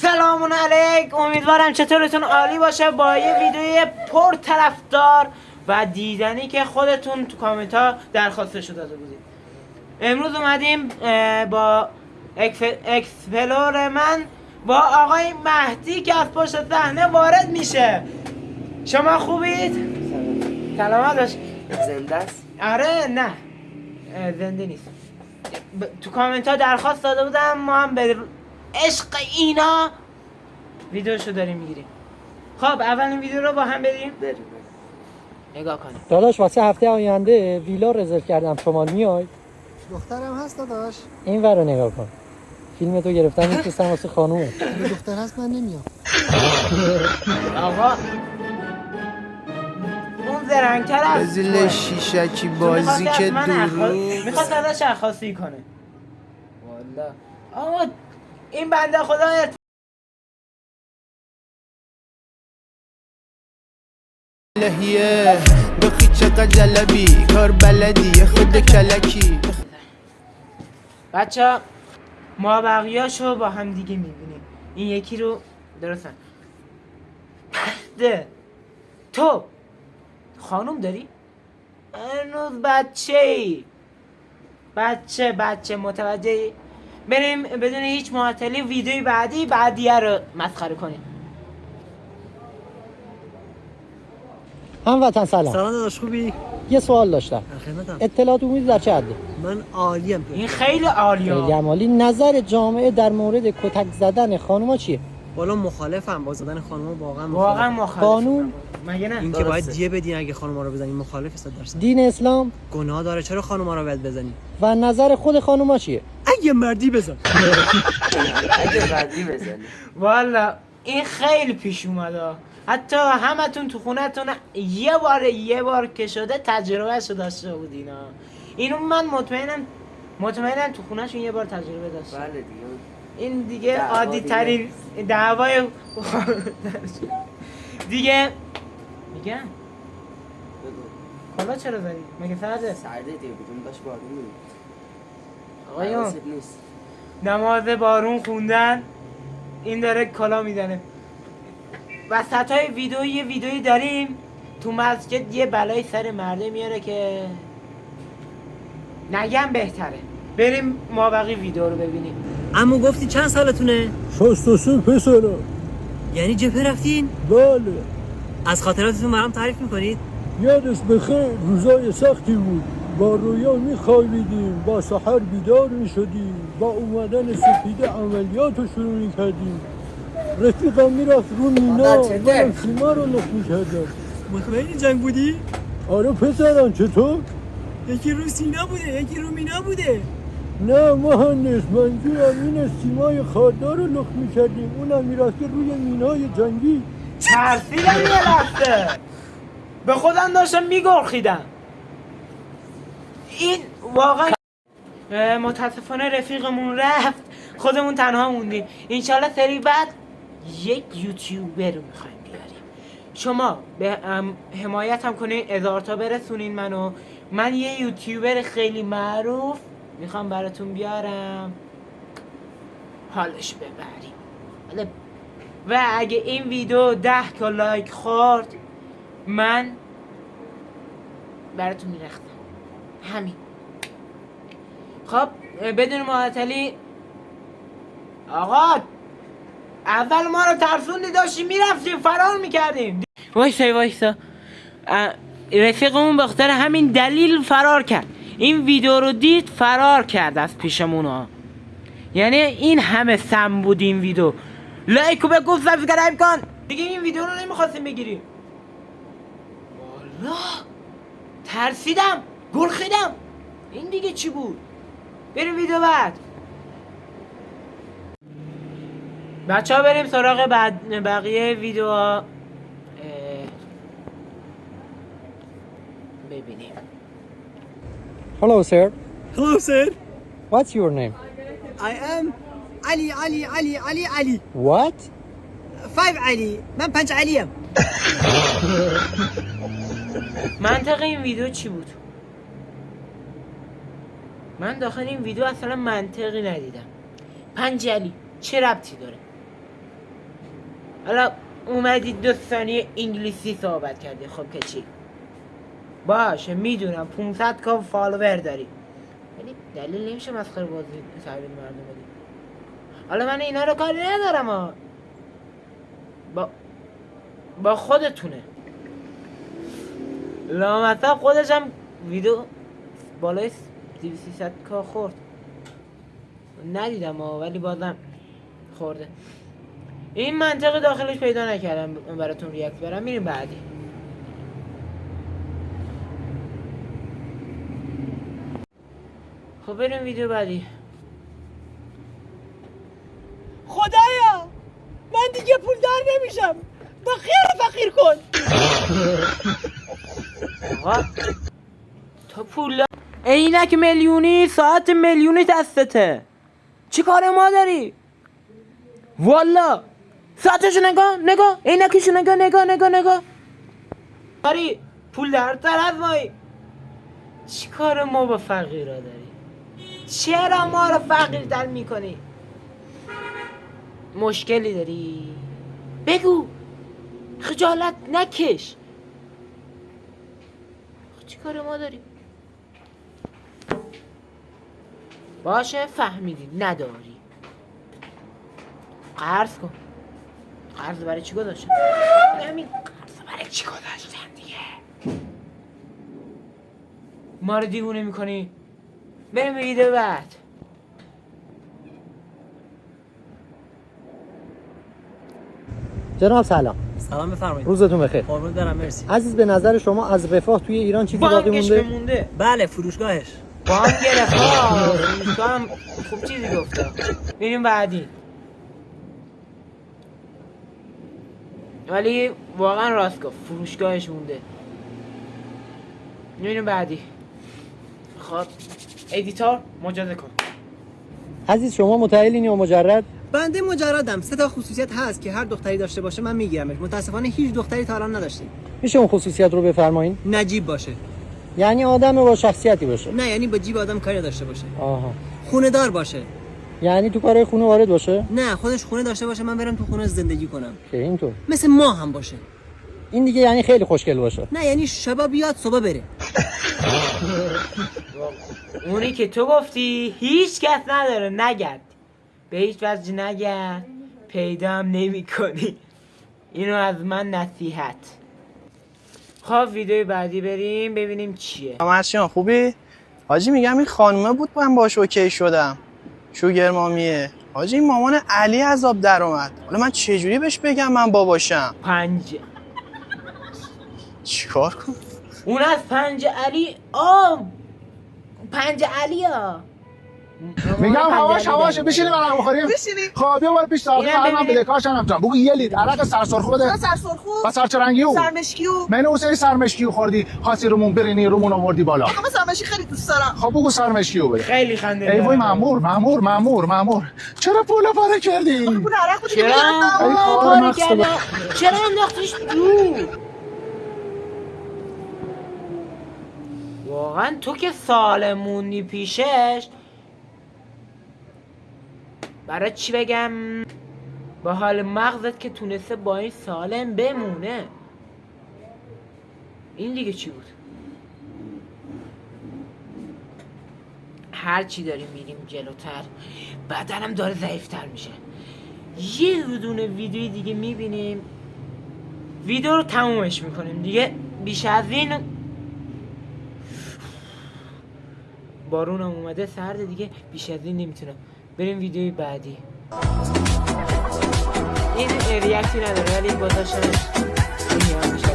سلام علیک، امیدوارم چطورتون عالی باشه با یه ویدیوی پر طرفدار و دیدنی که خودتون تو کامنت ها درخواستشو داده بودید. امروز اومدیم با اکسپلور من با آقای مهدی که از پشت صحنه وارد میشه. شما خوبید؟ سلامت باش. زنده است؟ آره نه زنده نیست. تو کامنت ها درخواست داده بودم، ما هم به عشق اینا ویدیوشو داریم میگیریم. خب اولین ویدیو رو با هم بریم نگاه کنیم. داداش واسه هفته آینده ویلا رزرو کردم، شما میای؟ دخترم هست داداش. این ور رو نگاه کن، فیلم تو گرفتم میفرستم واسه خانومه. به دختر هست من نمیام. آقا اون زرنگتر از بزیل شیشکی بازی که درو میخواست ازش عخاصی کنه. والا آقا این بنده خدا لحیه بخی چقدر جلبی کار بلدی خود کلکی. بچه ما بقیه‌شو با هم دیگه میبینیم. این یکی رو درستن پهده. تو خانوم داری؟ هنوز بچه متوجهی؟ بریم بدون هیچ معطلی ویدیوی بعدیه رو مسخره کنیم. هموطن سلام. سلام داداش، خوبی؟ یه سوال داشتم، خدمتم. اطلاعات عمومی در چه حده؟ من عالیم. این خیلی عالیه. خیلی عمالی. نظر جامعه در مورد کتک زدن خانوما چیه؟ والا مخالفم با زدن خانوما، واقعا مخالف. قانون مگه نه؟ این که باید دیه بدین اگه خانوما رو بزنین، مخالف 100%. دین اسلام گناه داره، چرا خانوما رو باید بزنی؟ و نظر خود خانوما چیه؟ اگه مردی بزن. اگه ردی بزنی والا این خیلی پیش اومده. حتی همتون تو خونتون یه بار که شده تجربهشو داشته بودین. اینو من مطمئنم تو خونهشون یه بار تجربه داشته. بله دیگه این دیگه دعوا عادی ترین دعوای دیگه میگم. حالا چرا زدی؟ مگه سرده؟ سرده دیگه بدون داشت بارون می‌بود. آقایون حواست نیست. نماز بارون خوندن، این داره کلا میزنه. وسط های ویدیویی داریم تو مسجد یه بلای سر مرده میاره که نگم بهتره. بریم ما بقیه ویدیو رو ببینیم. عمو گفتی چند سالتونه؟ 63 پسرم. یعنی جبهه رفتین؟ بله. از خاطراتتون برام تعریف میکنید؟ یادش بخیر روزای سختی بود. با رویا میخوابیدیم، با سحر بیدار میشدیم، با اومدن سپیده عملیات رو شروع میکردیم. رفیقم میرفت رو مینا، منم سیما رو لخ میکردم. مطمئنی جنگ بودی؟ آره پسرم، چطور؟ یکی رو سینا بوده، یکی رو مینا بوده. نه مهندس، منظورم اینه سیمای خاردار رو لخ میکردیم، اونم میرفته روی مینای جنگی. ترسیدم یه لحظه، به خودم داشتم میگرخیدم. این واقعا متاسفانه رفیقمون رفت، خودمون تنها موندیم. انشالله سری بعد یک یوتیوبر رو میخوایم بیاریم. شما به حمایت هم کنین، 1000 تا برسونین منو. من یه یوتیوبر خیلی معروف میخوام براتون بیارم، حالش ببریم. و اگه این ویدیو 10 تا لایک خورد من براتون میرختم. همین. خب بدون معطلی آقا، اول ما رو ترسوندی، داشتیم میرفتیم فرار میکردیم. وایسا رفیقمون به خاطر همین دلیل فرار کرد. این ویدیو رو دید فرار کرد از پیشمون ها. یعنی این همه سم بود این ویدیو. لایکو به گفت سابسکرایب کن. دیگه این ویدیو رو نمیخواستیم بگیریم. والا ترسیدم، گرخیدم. این دیگه چی بود؟ بریم ویدیو بعد. بچه ها بریم سراغ بقیه ویدیوها ببینیم. Hello sir. Hello sir. What's your name? I am Ali. What? 5 علی. من 5 علیم. منطق این ویدیو چی بود؟ من داخل این ویدیو اصلا منطقی ندیدم. 5 علی چه ربطی داره؟ حالا اومدی 2 ثانیه انگلیسی صحبت کردی، خب که چی؟ باشه میدونم 500 کا فالوور داری، ولی دلیل نمیشه مسخره بازی تحویل مردم بدی. حالا من اینا رو کاری ندارم ها، با خودتونه. لامصب خودش هم ویدیو بالای 200 کا خورد، ندیدم ها، ولی بازم خورده. این منطقه داخلش پیدا نکردم براتون ریاکت برم. میریم بعدی. خب بریم ویدیو بعدی. خدایا من دیگه پولدار نمیشم، با خیر فقیر کن. آقا تو پول عینک میلیونی، ساعت میلیونی دستته، چی کار ما داری؟ والا ساعتشو نگاه، عینکشو نگاه داری پول در از مایی. چی کار ما با فقیرا داری؟ چرا ما رو فقیرتر میکنی؟ مشکلی داری؟ بگو، خجالت نکش. چی کار ما داری؟ باشه فهمیدی نداری، قرض کن. قرض برای چی گذاشتن؟ همین قرض برای چی گذاشتن دیگه؟ ما رو دیوونه میکنی؟ بریم به ویدیو بعد. جناب سلام. سلام بفرمایید. روزتون بخیر. قربونت برم، مرسی. عزیز به نظر شما از رفاه توی ایران چیزی باقی بانکش مونده؟ بمونده. بله فروشگاهش. بانک گرفت. هم خوب چیزی گفته. بریم بعدی. ولی واقعا راست گفت، فروشگاهش مونده. میریم بعدی. خب ادیتور مجازه کن. عزیز شما متأهلین یا مجرد؟ بنده مجردم. 3 تا خصوصیت هست که هر دختری داشته باشه من میگیرمش. متاسفانه هیچ دختری تا الان نداشتیم. میشه اون خصوصیت رو بفرمایید؟ نجیب باشه. یعنی آدم با شخصیتی باشه. نه یعنی با جیب آدم کاری داشته باشه. آها. خونه دار باشه. یعنی تو کارهای خونه وارد باشه؟ نه خودش خونه داشته باشه، من برم تو خونه زندگی کنم. که اینطور. مثل ما هم باشه. این دیگه یعنی خیلی خوشگل باشه. نه یعنی شبا بیاد صبح بره. اونی که تو گفتی هیچ کس نداره، نگرد، به هیچ وجه نگرد، پیدا هم نمی کنی. اینو از من نصیحت. خب ویدیو بعدی بریم ببینیم چیه. مرشان خوبی؟ حاجی میگم این خانومه بود من باش اوکی شدم، شوگر مامیه. حاجی این مامان علی از آب در اومد، حالا من چجوری بهش بگم من باباشم؟ 5 چیکار کنم؟ اون از 5 علی 5 علی ها. میگم هواش بشینیم الان بخوریم. خب یه بار پیش ساقی من بده کاش نفتم بگو یه لیتر عرق سرسرخو بده. سرسرخو با سرچرنگیو سرمشکیو من حسین سرمشکیو خوردی خاصی رومون برینی رومون آوردی بالا. اما سرمشکی خیلی دوست دارم. خب بگو سرمشکیو بده. خیلی خنده ای وای مامور چرا پول پاره کردی؟ پول عرق بود چرا پاره کردم؟ چرا انداختیش دور؟ واقعا تو که سالم موندی پیشش، برای چی بگم، با حال مغزت که تونسته با این سالم بمونه. این دیگه چی بود؟ هر چی داریم میریم جلوتر بدنم داره ضعیفتر میشه. یه دونه ویدیوی دیگه میبینیم، ویدیو رو تمومش میکنیم دیگه. بیش از این بارونم اومده سرده دیگه، بیش از این نمیتونم. بریم ویدیوی بعدی. این ریاکتی نداره ولی گذاشتم میام میشه.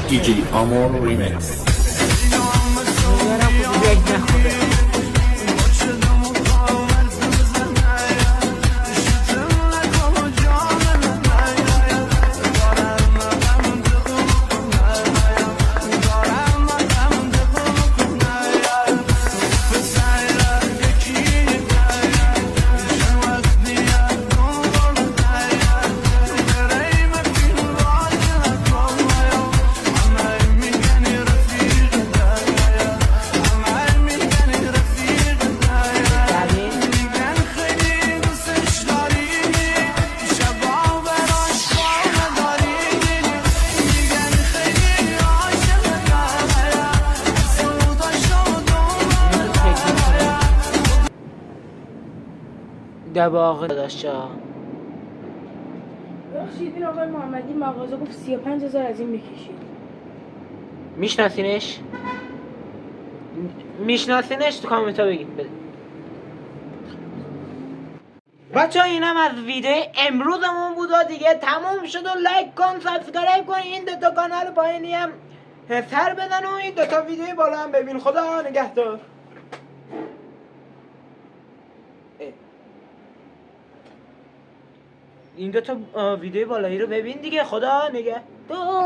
DJ Amor Remix. دباغ داشتا. بخشید این آقای محمدی مغازه گفت 35,000 از این بکشید. میشناسینش؟ میشناسینش تو کامنت ها بگید بده. بچه ها اینم از ویدیو امروزمون بود و دیگه تموم شد و لایک کن سابسکرایب کن این دوتا کانال پایینی هم سر بزن و این دوتا ویدیو بالا هم ببین. خدا نگهدار. این دوتا ویدیو بالایی رو ببین دیگه. خدا نگهدار.